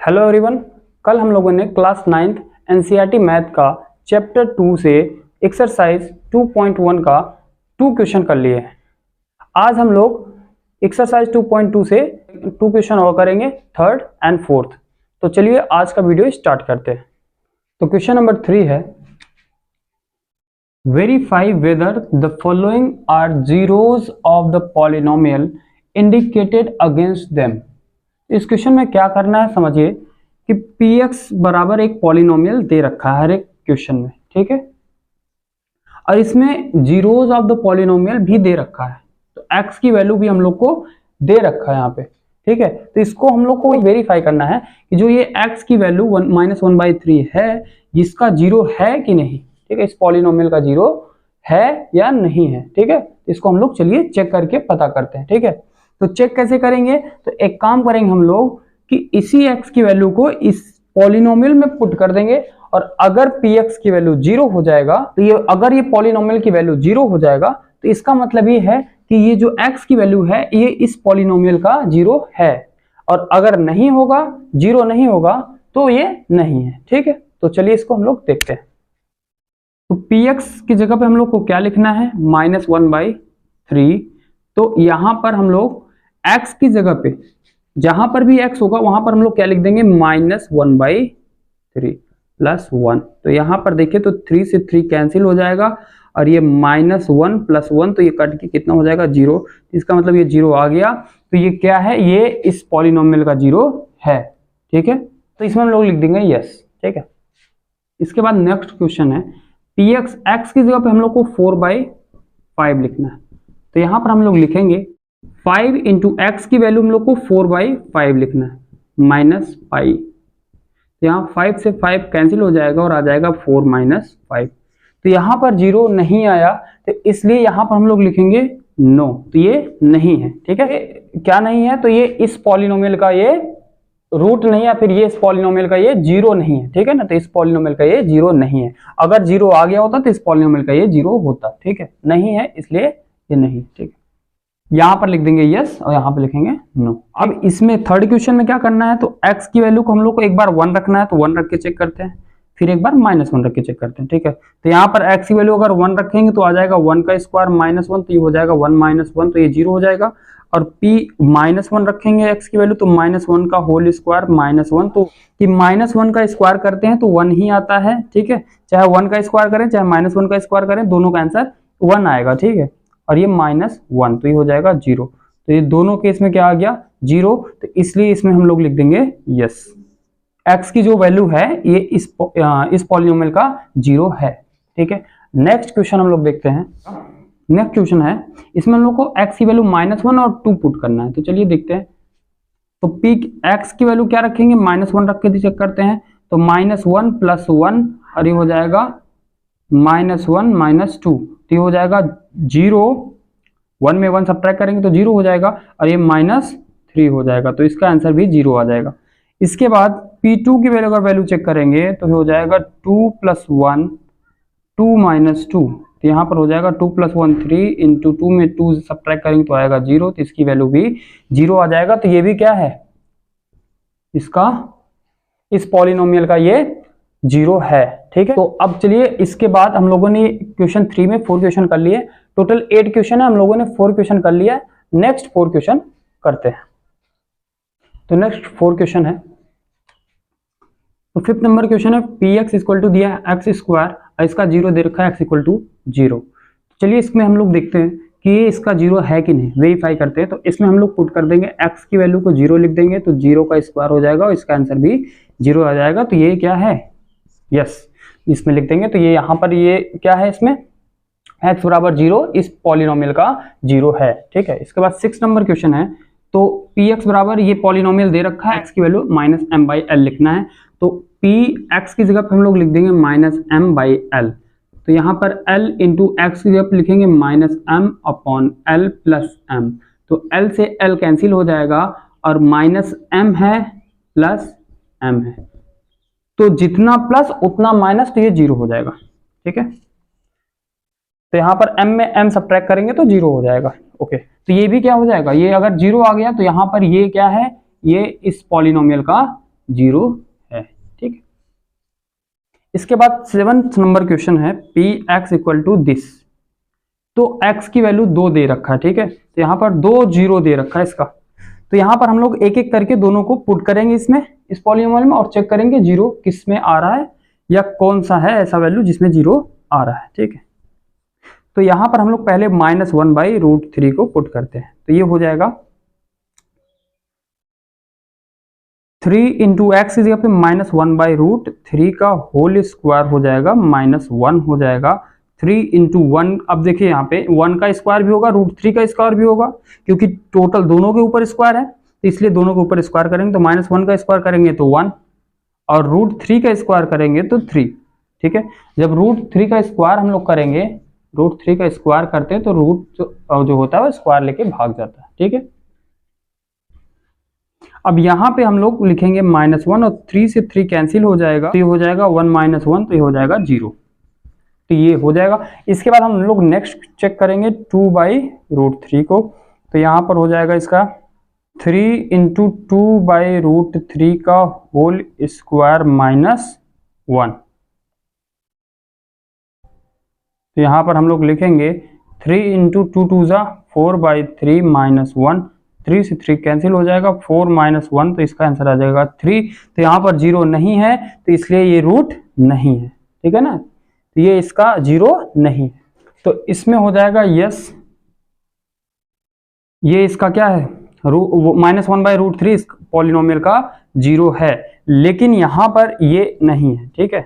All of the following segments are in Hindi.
Hello everyone. कल हम लोगों ने क्लास 9th एनसीईआरटी मैथ का चैप्टर 2 से एक्सरसाइज 2.1 का 2 क्वेश्चन कर लिए हैं। आज हम लोग एक्सरसाइज 2.2 से 2 क्वेश्चन और करेंगे, थर्ड एंड फोर्थ। तो चलिए आज का वीडियो स्टार्ट करते हैं। तो क्वेश्चन नंबर 3 है, verify whether the following are zeros of the polynomial indicated against them. इस क्वेश्चन में क्या करना है समझिए कि px बराबर एक पॉलिनोमियल दे रखा है हर एक क्वेश्चन में, ठीक है, और इसमें जीरोज ऑफ द पॉलिनोमियल भी दे रखा है, तो x की वैल्यू भी हम लोग को दे रखा है यहाँ पे, ठीक है। तो इसको हम लोग को वेरीफाई करना है कि जो ये x की वैल्यू -1/3 है, जिसका जीरो है कि नहीं, ठीक है, इस पॉलिनोमियल का जीरो है या नहीं है, ठीक है। इसको हम लोग चलिए चेक करके पता करते हैं, ठीक है। तो चेक कैसे करेंगे, तो एक काम करेंगे हम लोग कि इसी x की वैल्यू को इस पॉलिनोमियल में पुट कर देंगे, और अगर px की वैल्यू 0 हो जाएगा तो अगर ये पॉलिनोमियल की वैल्यू 0 हो जाएगा तो इसका मतलब ये है कि ये जो x की वैल्यू है ये इस पॉलिनोमियल का 0 है, और अगर नहीं होगा, 0 नहीं होगा तो ये नहीं है, ठीक है। तो चलिए इसको हम लोग देखते हैं। तो px की जगह पे हम लोग को क्या लिखना है, -1/3। तो यहां पर हम लोग x की जगह पे जहां पर भी x होगा वहां पर हम लोग क्या लिख देंगे, -1/3 + 1। तो यहां पर देखिए तो 3 से 3 कैंसिल हो जाएगा, और ये -1 + 1 तो ये कट के कितना हो जाएगा, 0। इसका मतलब ये 0 आ गया, तो ये क्या है, ये इस पॉलिनोमियल का 0 है, ठीक है। तो इसमें हम लोग लिख देंगे यस, ठीक है। इसके बाद नेक्स्ट क्वेश्चन है, px x की जगह पे हम लोग को 4/5 लिखना है। तो यहां पर हम लोग लिखेंगे 5 × x की वैल्यू हम लोग को 4/5 लिखना है, -π। तो यहाँ 5 से 5 कैंसिल हो जाएगा और आ जाएगा 4 - 5। तो यहाँ पर 0 नहीं आया, तो इसलिए यहाँ पर हम लोग लिखेंगे नो, तो ये नहीं है, ठीक है। क्या नहीं है, तो ये इस पॉलिनोमियल का ये रूट नहीं है, फिर ये इस पॉलिनोमियल का ये 0 नहीं है, ठीक है ना। तो इस पॉलिनोमियल का ये 0 नहीं है। अगर 0 आ गया होता तो इस पॉलिनोमियल का ये 0 होता, ठीक है। नहीं है इसलिए ये नहीं, ठीक है। यहां पर लिख देंगे यस और यहां पे लिखेंगे नो। अब इसमें थर्ड क्वेश्चन में क्या करना है, तो x की वैल्यू को हम लोग को एक बार 1 रखना है, तो 1 रख के चेक करते हैं, फिर एक बार -1 रख के चेक करते हैं, ठीक है। तो यहाँ पर x की वैल्यू अगर 1 रखेंगे तो आ जाएगा 1 का स्क्वायर -1, तो ये हो जाएगा 1 - 1, तो ये 0 हो जाएगा। और p -1 रखेंगे x की वैल्यू, तो -1 का होल स्क्वायर -1, तो कि -1 का स्क्वायर करते हैं तो 1 ही आता है, ठीक है। चाहे 1 का स्क्वायर करें चाहे -1 का स्क्वायर करें, दोनों का आंसर 1 आएगा, ठीक है। और ये -1, तो ये हो जाएगा 0। तो ये दोनों केस में क्या आ गया, 0। तो इसलिए इसमें हम लोग लिख देंगे यस, x की जो वैल्यू है ये इस पॉलिनोमियल का 0 है, ठीक है। नेक्स्ट क्वेश्चन हम लोग देखते हैं। नेक्स्ट क्वेश्चन है, इसमें हम लोग को x की वैल्यू -1 और 2 पुट करना है। तो चलिए देखते हैं। तो x की वैल्यू क्या रखेंगे, -1 रख के चेक करते हैं। तो -1 + 1 और ये हो जाएगा -1 - 2, तो ये हो जाएगा 0। 1 में 1 सब्ट्रैक्ट करेंगे तो 0 हो जाएगा, और ये -3 हो जाएगा, तो इसका आंसर भी 0 आ जाएगा। इसके बाद p2 की वैल्यू अगर वैल्यू चेक करेंगे तो हो जाएगा 2 + 1 2 - 2, तो यहाँ पर हो जाएगा 2 + 1 3 × 2 में 2 सब्ट्रैक्ट करेंगे तो आएगा 0, तो इसकी वैल्यू भी 0 आ जाएगा। तो ये भी क्या है, इसका इस पॉलिनोमियल का ये 0 है, ठीक है। तो अब चलिए इसके बाद हम लोगों ने क्वेश्चन 3 में 4 क्वेश्चन कर लिए, टोटल 8 क्वेश्चन है, हम लोगों ने 4 क्वेश्चन कर लिया। नेक्स्ट 4 क्वेश्चन करते हैं। तो नेक्स्ट 4 क्वेश्चन है, तो 5th नंबर क्वेश्चन है, px = दिया है x², और इसका 0 दे रखा है x = 0। चलिए इसमें हम लोग देखते हैं कि ये इसका 0 है कि नहीं, वेरीफाई करते हैं। तो इसमें हम लोग पुट कर देंगे x की वैल्यू को 0 लिख देंगे, तो 0 का स्क्वायर हो जाएगा और इसका आंसर भी 0 आ जाएगा। तो ये क्या है, यस, इसमें लिख देंगे। तो ये यहाँ पर ये क्या है, इसमें x = 0 इस पॉलिनोमियल का 0 है, ठीक है। इसके बाद 6 नंबर क्वेश्चन है, तो px बराबर ये पॉलिनोमियल दे रखा है, x की वैल्यू -m/l लिखना है। तो px की जगह पर हम लोग लिख देंगे -m/l। तो यहाँ पर l × x की जगह पर लिखेंगे -m/l + m। तो l से l कैंसिल हो जाएगा, और -m है +m है, तो जितना प्लस उतना माइनस, तो ये 0 हो जाएगा, ठीक है। तो यहाँ पर m में m सब्ट्रैक्ट करेंगे तो 0 हो जाएगा, ओके। तो ये भी क्या हो जाएगा, ये अगर 0 आ गया तो यहाँ पर ये क्या है, ये इस पॉलिनोमियल का जीरो है। ठीक है, इसके बाद 7th नंबर क्वेश्चन है P X equal to this. तो x की वैल्यू 2 दे रखा है। ठीक है, तो यहाँ पर 2 जीरो दे रखा है इसका। तो यहाँ पर हम लोग एक एक करके दोनों को पुट करेंगे इसमें, इस पॉलिनोमियल में, और चेक करेंगे जीरो किस में आ रहा है या कौन सा है ऐसा वैल्यू जिसमें जीरो आ रहा है। ठीक है, तो यहाँ पर हम लोग पहले -1/√3 को पुट करते हैं। तो ये हो जाएगा 3 इंटू एक्स इज पे -1/√3 का होल स्क्वायर हो जाएगा, -1 हो जाएगा। 3 इंटू 1, अब देखिए यहाँ पे 1 का स्क्वायर भी होगा, √3 का स्क्वायर भी होगा, क्योंकि टोटल दोनों के ऊपर स्क्वायर है, तो इसलिए दोनों के ऊपर स्क्वायर करेंगे। तो -1 का स्क्वायर करेंगे तो 1, और √3 का स्क्वायर करेंगे तो 3। ठीक है, जब √3 का स्क्वायर हम लोग करेंगे, √3 का स्क्वायर करते हैं तो रूट जो होता है वो स्क्वायर लेके भाग जाता है। ठीक है, अब यहाँ पे हम लोग लिखेंगे -1, और 3 से 3 कैंसिल हो जाएगा, तो ये हो जाएगा 1 - 1, तो ये हो जाएगा 0। तो ये हो जाएगा। इसके बाद हम लोग नेक्स्ट चेक करेंगे 2/√3 को। तो यहाँ पर हो जाएगा इसका 3 इंटू 2/√3 का होल स्क्वायर -1। तो यहाँ पर हम लोग लिखेंगे 3 इंटू 2 2 ज़ा 4/3 -1, 3 से 3 कैंसिल हो जाएगा, 4 - 1, तो इसका आंसर आ जाएगा 3। तो यहाँ पर 0 नहीं है, तो इसलिए ये रूट नहीं है। ठीक है ना, तो ये इसका 0 नहीं है, तो इसमें हो जाएगा यस। ये इसका क्या है, -1/√3 इस पॉलिनोमियल का 0 है, लेकिन यहाँ पर ये नहीं है। ठीक है,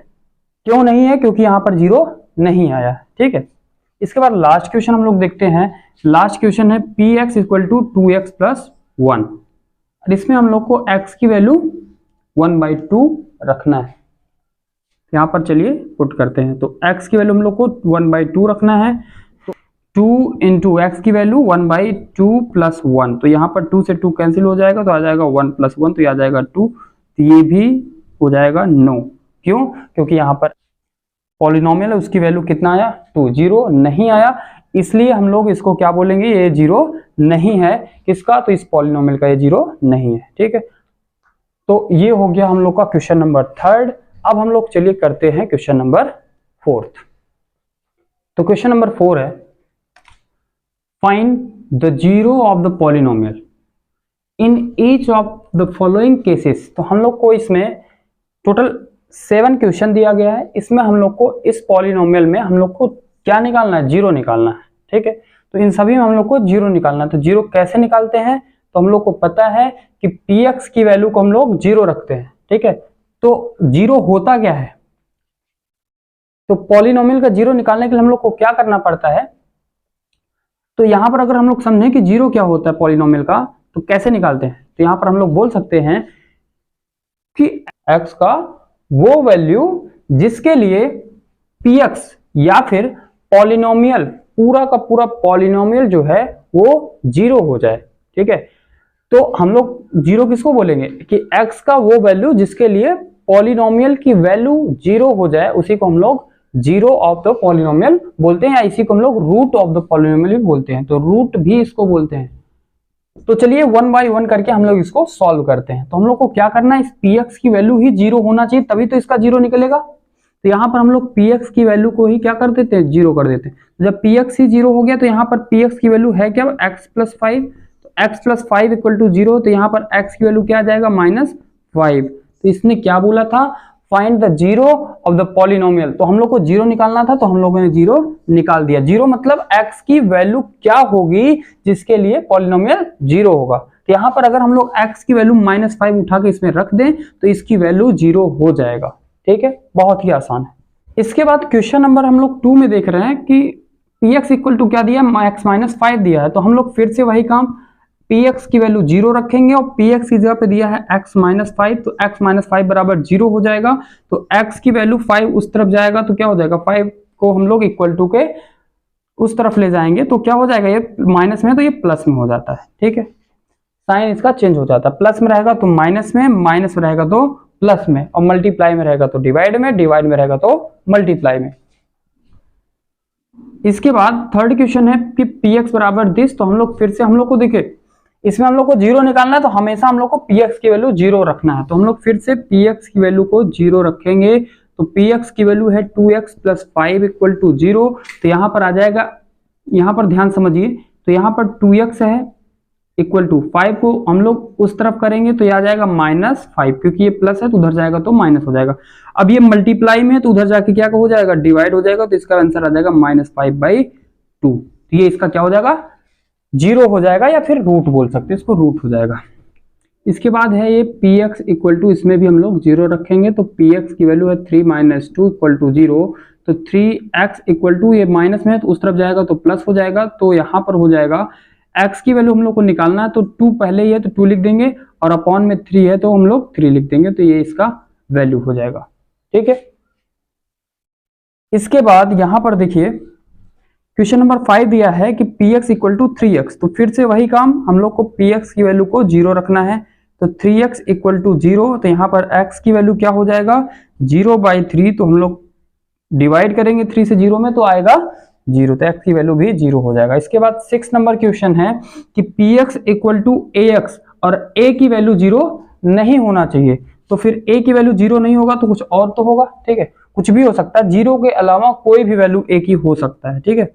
क्यों नहीं है, क्योंकि यहाँ पर 0 नहीं आया। ठीक है, इसके बाद लास्ट क्वेश्चन हम लोग देखते हैं। लास्ट क्वेश्चन है px इक्वल टू 2x + 1, और इसमें हम लोग को x की वैल्यू 1/2 रखना है। यहाँ पर चलिए पुट करते हैं। तो x की वैल्यू हम लोग को 1/2 रखना है, तो 2 इंटू एक्स की वैल्यू 1/2 + 1, तो यहाँ पर 2 से 2 कैंसिल हो जाएगा, तो आ जाएगा 1 + 1, तो ये आ जाएगा 2। तो ये भी हो जाएगा नो। क्यों, क्योंकि यहाँ पर पॉलिनोमियल है, उसकी वैल्यू कितना आया, 2, 0 नहीं आया, इसलिए हम लोग इसको क्या बोलेंगे, ये 0 नहीं है। किसका, तो इस पॉलिनोमियल का ये 0 नहीं है। ठीक है, तो ये हो गया हम लोग का क्वेश्चन नंबर 3। अब हम लोग चलिए करते हैं क्वेश्चन नंबर 4। तो क्वेश्चन नंबर 4 है find the zero of the polynomial in each of the following cases. तो हम लोग को इसमें टोटल 7 क्वेश्चन दिया गया है। इसमें हम लोग को इस पॉलिनोमियल में हम लोग को क्या निकालना है, 0 निकालना है। ठीक है, तो इन सभी में हम लोग को 0 निकालना है। तो 0 कैसे निकालते हैं, तो हम लोग को पता है कि px की वैल्यू को हम लोग 0 रखते हैं। ठीक है, तो 0 होता क्या है, तो पॉलिनोमियल का 0 निकालने के लिए हम लोग को क्या करना पड़ता है। तो यहां पर अगर हम लोग समझें कि 0 क्या होता है पॉलिनोमियल का, तो कैसे निकालते हैं, तो यहां पर हम लोग बोल सकते हैं कि x का वो वैल्यू जिसके लिए px या फिर पॉलिनोमियल, पूरा का पूरा पॉलिनोमियल जो है वो 0 हो जाए। ठीक है, तो हम लोग 0 किसको बोलेंगे कि x का वो वैल्यू जिसके लिए पॉलिनोमियल की वैल्यू 0 हो जाए, उसी को हम लोग 0 ऑफ द पॉलिनोमियल बोलते हैं, या इसी को हम लोग रूट ऑफ द पॉलिनोमियल भी बोलते हैं। तो रूट भी इसको बोलते हैं। तो चलिए 1 बाय 1 करके हम लोग इसको सॉल्व करते हैं। तो हम लोग को क्या करना है, इस px की वैल्यू ही 0 होना चाहिए, तभी तो इसका 0 निकलेगा। तो यहाँ पर हम लोग px की वैल्यू को ही क्या कर देते हैं, 0 कर देते हैं। जब px ही 0 हो गया, तो यहाँ पर px की वैल्यू है क्या, x + 5, तो x + 5 = 0, तो यहाँ पर x की वैल्यू क्या आ जाएगा, -5। तो इसने क्या बोला था, find the zero of the polynomial. तो हम लोग को 0 निकालना था, तो हम लोगों ने 0 निकाल दिया। 0 मतलब x की वैल्यू क्या होगी जिसके लिए पॉलिनोमियल 0 होगा। तो यहाँ पर अगर हम लोग x की वैल्यू -5 उठा के इसमें रख दें, तो इसकी वैल्यू 0 हो जाएगा। ठीक है, बहुत ही आसान है। इसके बाद क्वेश्चन नंबर हम लोग 2 में देख रहे हैं कि px = क्या दिया, x - 5 दिया है। तो हम लोग फिर से वही काम, px की वैल्यू 0 रखेंगे, और px की जगह पे दिया है x - 5, तो x - 5 = 0 हो जाएगा। तो x की वैल्यू 5 उस तरफ जाएगा, तो क्या हो जाएगा, 5 को हम लोग इक्वल टू के उस तरफ ले जाएंगे, तो क्या हो जाएगा, ये माइनस में, तो ये प्लस में हो जाता है। ठीक है, साइन इसका चेंज हो जाता है, प्लस में रहेगा तो माइनस में, माइनस में रहेगा तो प्लस में, और मल्टीप्लाई में रहेगा तो डिवाइड में, डिवाइड में रहेगा तो मल्टीप्लाई में। इसके बाद थर्ड क्वेश्चन है कि px = दिस। तो हम लोग फिर से हम लोग को देखे इसमें हम लोग को जीरो निकालना है, तो हमेशा हम लोग को px की वैल्यू जीरो रखना है। तो हम लोग फिर से px की वैल्यू को जीरो रखेंगे। तो px की वैल्यू है 2x + 5 = 0। तो यहाँ पर आ जाएगा, यहाँ पर ध्यान समझिए, तो यहाँ पर 2x है इक्वल टू 5 को हम लोग उस तरफ करेंगे तो यह आ जाएगा -5, क्योंकि ये प्लस है तो उधर जाएगा तो माइनस हो जाएगा। अब ये मल्टीप्लाई में है तो उधर जाके क्या हो जाएगा, डिवाइड हो जाएगा। तो इसका आंसर आ जाएगा -5/2। तो ये इसका क्या हो जाएगा, जीरो हो जाएगा, या फिर रूट बोल सकते हैं इसको, रूट हो जाएगा। इसके बाद है ये px इक्वल टू, इसमें भी हम लोग जीरो रखेंगे। तो px की वैल्यू है 3 - 2 = 0। तो 3x इक्वल टू, ये माइनस में है तो उस तरफ जाएगा तो प्लस हो जाएगा। तो यहाँ पर हो जाएगा x की वैल्यू हम लोग को निकालना है, तो 2 पहले ही है तो 2 लिख देंगे, और अपॉन में 3 है तो हम लोग 3 लिख देंगे। तो ये इसका वैल्यू हो जाएगा, ठीक है। इसके बाद यहाँ पर देखिए क्वेश्चन नंबर 5 दिया है कि px इक्वल टू 3x। तो फिर से वही काम, हम लोग को px की वैल्यू को जीरो रखना है। तो 3x इक्वल टू 0। तो यहाँ पर x की वैल्यू क्या हो जाएगा, 0/3। तो हम लोग डिवाइड करेंगे 3 से 0 में तो आएगा 0। तो x की वैल्यू भी 0 हो जाएगा। इसके बाद 6 नंबर क्वेश्चन है कि px इक्वल टू ax, और a की वैल्यू 0 नहीं होना चाहिए। तो फिर a की वैल्यू 0 नहीं होगा तो कुछ और तो होगा, ठीक है, कुछ भी हो सकता है, 0 के अलावा कोई भी वैल्यू a की हो सकता है, ठीक है।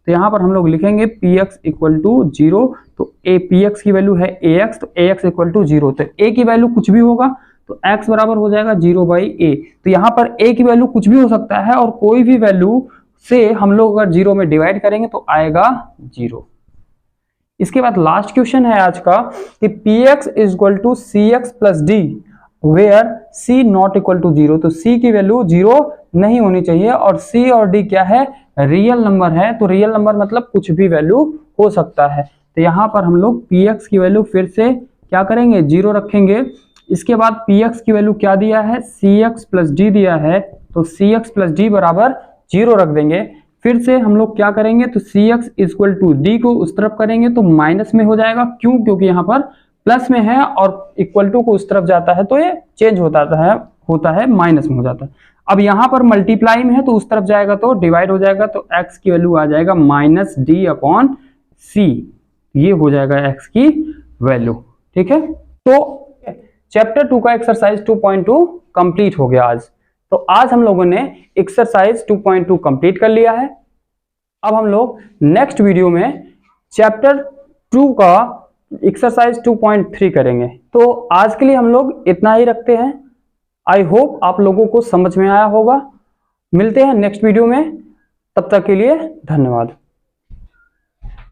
तो यहाँ पर हम लोग लिखेंगे px इक्वल टू 0। तो px की वैल्यू है ax, तो ax इक्वल टू 0। तो a की वैल्यू कुछ भी होगा तो x बराबर हो जाएगा 0/a। तो यहाँ पर a की वैल्यू कुछ भी हो सकता है, और कोई भी वैल्यू से हम लोग अगर 0 में डिवाइड करेंगे तो आएगा 0। इसके बाद लास्ट क्वेश्चन है आज का कि px equal to cx + d where c not equal to 0। तो c की वैल्यू 0 नहीं होनी चाहिए, और c और d क्या है, रियल नंबर है। तो रियल नंबर मतलब कुछ भी वैल्यू हो सकता है। तो यहाँ पर हम लोग px की वैल्यू फिर से क्या करेंगे, 0 रखेंगे। इसके बाद px की वैल्यू क्या दिया है, cx + d दिया है। तो cx + d बराबर 0 रख देंगे। फिर से हम लोग क्या करेंगे, तो cx इक्वल टू d को उस तरफ करेंगे तो माइनस में हो जाएगा। क्यों, क्योंकि यहाँ पर प्लस में है और इक्वल टू को उस तरफ जाता है तो ये चेंज होता है माइनस में हो जाता है। अब यहाँ पर मल्टीप्लाई में है तो उस तरफ जाएगा तो डिवाइड हो जाएगा। तो x की वैल्यू आ जाएगा -d/c। ये हो जाएगा x की वैल्यू, ठीक है। तो चैप्टर 2 का एक्सरसाइज 2.2 कंप्लीट हो गया आज। तो आज हम लोगों ने एक्सरसाइज 2.2 कंप्लीट कर लिया है। अब हम लोग नेक्स्ट वीडियो में चैप्टर 2 का एक्सरसाइज 2.3 करेंगे। तो आज के लिए हम लोग इतना ही रखते हैं। आई होप आप लोगों को समझ में आया होगा। मिलते हैं नेक्स्ट वीडियो में, तब तक के लिए धन्यवाद।